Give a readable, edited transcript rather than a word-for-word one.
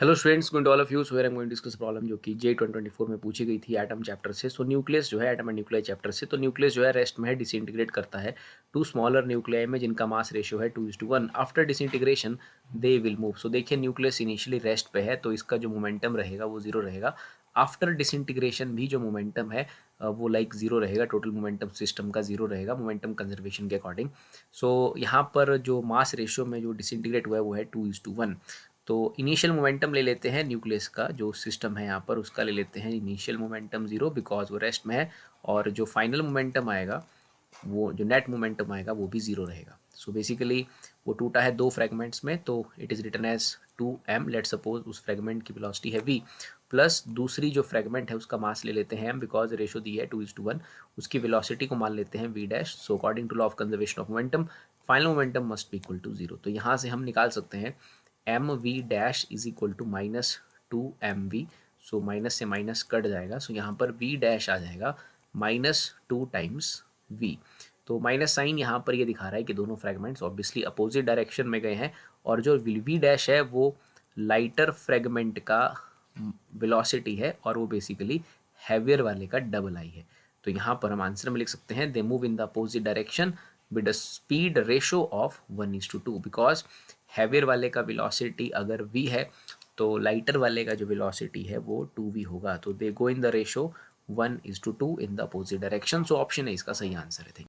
Hello students, good all of you. So where I am going to discuss problem जो कि जे 2024 में पूछी गई थी एटम चैप्टर से। सो न्यूक्लियस जो है एटम एंड न्यूक्लियर चैप्टर से, तो न्यूक्लियस जो है रेस्ट में है, डिसइंटीग्रेट करता है टू स्मॉलर न्यूक्लियाई में जिनका मास रेशियो है 2:1। After disintegration they will move. So देखिए न्यूक्लियस इनिशियली रेस्ट पे है तो इसका जो मोमेंटम रहेगा वो जीरो रहेगा। आफ्टर डिसइंटीग्रेशन भी जो मोमेंटम है वो लाइक जीरो रहेगा। टोटल मोमेंटम सिस्टम का जीरो रहेगा मोमेंटम कंजर्वेशन के अकॉर्डिंग। सो यहाँ पर जो मास रेशियो में जो डिसइंटीग्रेट हुआ है वो है 2:1। तो इनिशियल मोमेंटम ले लेते हैं न्यूक्लियस का, जो सिस्टम है यहाँ पर उसका ले लेते हैं इनिशियल मोमेंटम जीरो बिकॉज वो रेस्ट में है। और जो फाइनल मोमेंटम आएगा, वो जो नेट मोमेंटम आएगा वो भी जीरो रहेगा। सो बेसिकली वो टूटा है दो फ्रेगमेंट्स में, तो it is written as 2m। Let suppose उस फ्रेगमेंट की वेलोसिटी है v, प्लस दूसरी जो फ्रेगमेंट है उसका मास ले लेते हैं m बिकॉज रेशो दी है 2:1। उसकी वेलोसिटी को मान लेते हैं v dash. So according to law of conservation of momentum final momentum must be equal to zero. तो यहाँ से हम निकाल सकते हैं m v dash is equal to -2mv। So minus से माइनस कट जाएगा। सो यहाँ पर v डैश आ जाएगा -2 टाइम्स v। तो माइनस साइन यहाँ पर ये दिखा रहा है कि दोनों फ्रेगमेंट्स ऑब्वियसली अपोजिट डायरेक्शन में गए हैं। और जो वी डैश है वो लाइटर फ्रेगमेंट का वेलोसिटी है और वो बेसिकली हैवियर वाले का डबल आई है। तो यहाँ पर हम आंसर में लिख सकते हैं they move in the opposite direction with a speed ratio of 1:2 because heavier वाले का वेलोसिटी अगर v है तो लाइटर वाले का जो वेलोसिटी है वो 2v होगा। तो they go in the ratio 1:2 in the opposite direction. So option है इसका सही आंसर है।